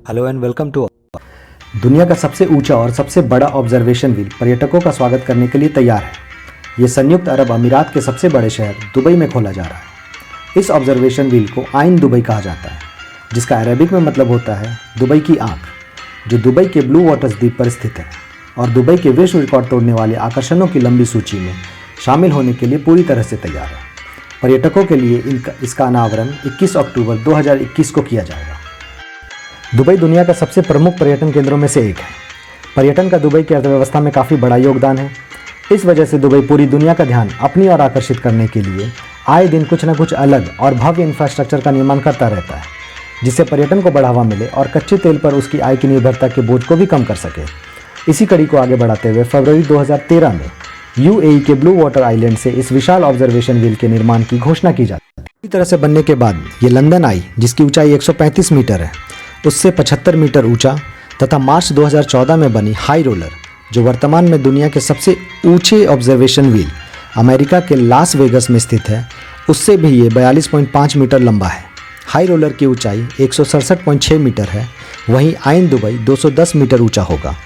Hello and welcome to. दुनिया का सबसे ऊंचा और सबसे बड़ा ऑब्जर्वेशन व्हील पर्यटकों का स्वागत करने के लिए तैयार है। ये संयुक्त अरब अमीरात के सबसे बड़े शहर दुबई में खोला जा रहा है। इस ऑब्जर्वेशन व्हील को आइन दुबई कहा जाता है, जिसका अरबिक में मतलब होता है दुबई की आंख, जो दुबई के ब्लू वाटर्स द्वीप पर स्थित है और दुबई के विश्व रिकॉर्ड तोड़ने वाले आकर्षणों की लंबी सूची में शामिल होने के लिए पूरी तरह से तैयार है। पर्यटकों के लिए इसका अनावरण 21 अक्टूबर 2021 को किया जाएगा। दुबई दुनिया का सबसे प्रमुख पर्यटन केंद्रों में से एक है। पर्यटन का दुबई की अर्थव्यवस्था में काफ़ी बड़ा योगदान है। इस वजह से दुबई पूरी दुनिया का ध्यान अपनी ओर आकर्षित करने के लिए आए दिन कुछ न कुछ अलग और भव्य इंफ्रास्ट्रक्चर का निर्माण करता रहता है, जिससे पर्यटन को बढ़ावा मिले और कच्चे तेल पर उसकी आय की निर्भरता के बोझ को भी कम कर सके। इसी कड़ी को आगे बढ़ाते हुए फरवरी 2013 में यूएई के ब्लू वाटर आइलैंड से इस विशाल ऑब्जर्वेशन व्हील के निर्माण की घोषणा की जाती है। इसी तरह से बनने के बाद ये लंदन आई, जिसकी ऊंचाई 135 मीटर है, उससे 75 मीटर ऊंचा, तथा मार्च 2014 में बनी हाई रोलर, जो वर्तमान में दुनिया के सबसे ऊंचे ऑब्जर्वेशन व्हील अमेरिका के लास वेगस में स्थित है, उससे भी ये 42.5 मीटर लंबा है। हाई रोलर की ऊंचाई 167.6 मीटर है, वहीं आइन दुबई 210 मीटर ऊंचा होगा।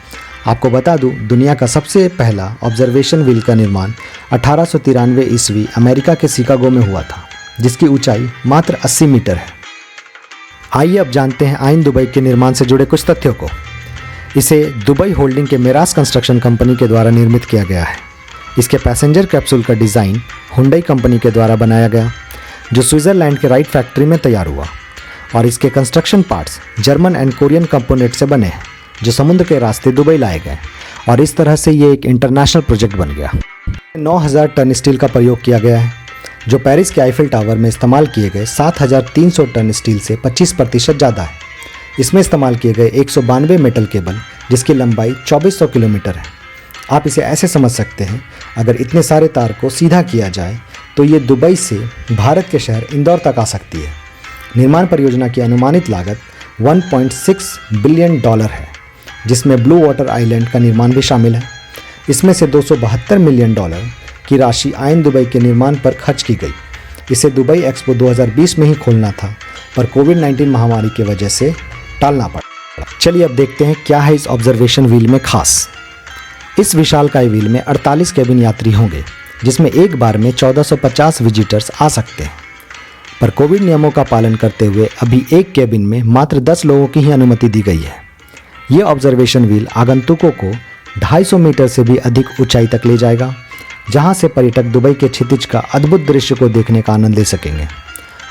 आपको बता दूं, दुनिया का सबसे पहला ऑब्जर्वेशन व्हील का निर्माण 1893 ईस्वी अमेरिका के शिकागो में हुआ था, जिसकी ऊंचाई मात्र 80 मीटर है। आइए अब जानते हैं आइन दुबई के निर्माण से जुड़े कुछ तथ्यों को। इसे दुबई होल्डिंग के मेरास कंस्ट्रक्शन कंपनी के द्वारा निर्मित किया गया है। इसके पैसेंजर कैप्सूल का डिज़ाइन हुंडई कंपनी के द्वारा बनाया गया, जो स्विट्ज़रलैंड के राइट फैक्ट्री में तैयार हुआ, और इसके construction parts German and Korean component से बने हैं, जो समुद्र के रास्ते दुबई लाए गए, और इस तरह से ये एक इंटरनेशनल प्रोजेक्ट बन गया। 9000 टन स्टील का प्रयोग किया गया है, जो पेरिस के आईफिल टावर में इस्तेमाल किए गए 7300 टन स्टील से 25% ज़्यादा है। इसमें इस्तेमाल किए गए 192 मेटल केबल, जिसकी लंबाई 2400 किलोमीटर है। आप इसे ऐसे समझ सकते हैं, अगर इतने सारे तार को सीधा किया जाए तो ये दुबई से भारत के शहर इंदौर तक आ सकती है। निर्माण परियोजना की अनुमानित लागत $1.6 बिलियन है, जिसमें ब्लू वाटर आइलैंड का निर्माण भी शामिल है। इसमें से $272 मिलियन की राशि आइन दुबई के निर्माण पर खर्च की गई। इसे दुबई एक्सपो 2020 में ही खोलना था, पर कोविड-19 महामारी की वजह से टालना पड़ा। चलिए अब देखते हैं क्या है इस ऑब्जर्वेशन व्हील में खास। इस विशालकाय व्हील में 48 केबिन यात्री होंगे, जिसमें एक बार में 1450 विजिटर्स आ सकते हैं, पर कोविड नियमों का पालन करते हुए अभी एक केबिन में मात्र 10 लोगों की ही अनुमति दी गई है। ये ऑब्जर्वेशन व्हील आगंतुकों को 250 मीटर से भी अधिक ऊंचाई तक ले जाएगा, जहां से पर्यटक दुबई के क्षितिज का अद्भुत दृश्य को देखने का आनंद ले सकेंगे।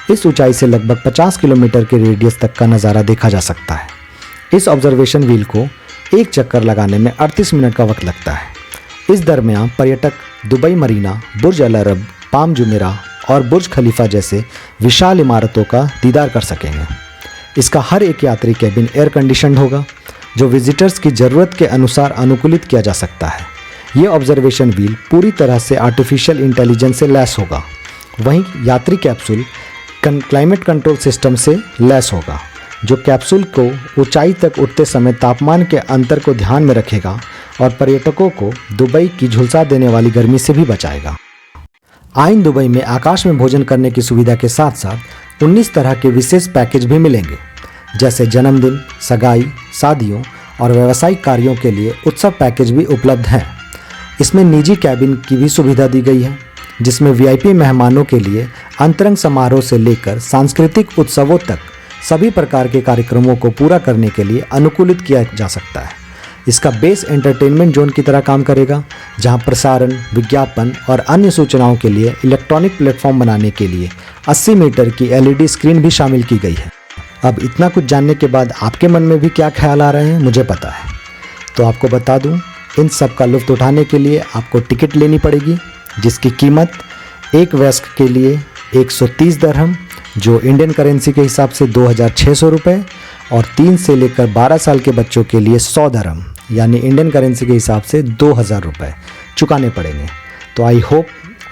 इस ऊंचाई से लगभग 50 किलोमीटर के रेडियस तक का नज़ारा देखा जा सकता है। इस ऑब्जर्वेशन व्हील को एक चक्कर लगाने में 38 मिनट का वक्त लगता है। इस दरमियान पर्यटक दुबई मरीना, बुर्ज अल अरब, पाम जुमेरा और बुर्ज खलीफा जैसे विशाल इमारतों का दीदार कर सकेंगे। इसका हर एक यात्री केबिन एयर कंडीशनड होगा, जो विजिटर्स की ज़रूरत के अनुसार अनुकूलित किया जा सकता है। ये ऑब्जर्वेशन व्हील पूरी तरह से आर्टिफिशियल इंटेलिजेंस से लैस होगा। वहीं यात्री कैप्सूल क्लाइमेट कंट्रोल सिस्टम से लैस होगा, जो कैप्सूल को ऊंचाई तक उठते समय तापमान के अंतर को ध्यान में रखेगा और पर्यटकों को दुबई की झुलसा देने वाली गर्मी से भी बचाएगा। आइन दुबई में आकाश में भोजन करने की सुविधा के साथ साथ 19 तरह के विशेष पैकेज भी मिलेंगे, जैसे जन्मदिन, सगाई, शादियों और व्यावसायिक कार्यों के लिए उत्सव पैकेज भी उपलब्ध हैं। इसमें निजी कैबिन की भी सुविधा दी गई है, जिसमें वीआईपी मेहमानों के लिए अंतरंग समारोह से लेकर सांस्कृतिक उत्सवों तक सभी प्रकार के कार्यक्रमों को पूरा करने के लिए अनुकूलित किया जा सकता है। इसका बेस एंटरटेनमेंट जोन की तरह काम करेगा, जहां प्रसारण, विज्ञापन और अन्य सूचनाओं के लिए इलेक्ट्रॉनिक प्लेटफॉर्म बनाने के लिए 80 मीटर की एलईडी स्क्रीन भी शामिल की गई है। अब इतना कुछ जानने के बाद आपके मन में भी क्या ख्याल आ रहे हैं, मुझे पता है। तो आपको बता दूं, इन सब का लुत्फ़ उठाने के लिए आपको टिकट लेनी पड़ेगी, जिसकी कीमत एक वयस्क के लिए 130 दरहम, जो इंडियन करेंसी के हिसाब से 2600 रुपये, और 3 से लेकर 12 साल के बच्चों के लिए 100 दरहम, यानी इंडियन करेंसी के हिसाब से 2000 रुपये चुकाने पड़ेंगे। तो आई होप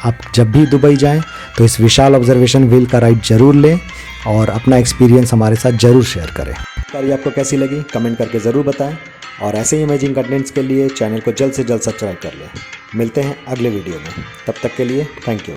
आप जब भी दुबई जाएं तो इस विशाल ऑब्जर्वेशन व्हील का राइड ज़रूर लें और अपना एक्सपीरियंस हमारे साथ ज़रूर शेयर करें। जानकारी आपको कैसी लगी कमेंट करके ज़रूर बताएं, और ऐसे ही अमेजिंग कंटेंट्स के लिए चैनल को जल्द से जल्द सब्सक्राइब कर लें। मिलते हैं अगले वीडियो में, तब तक के लिए थैंक यू।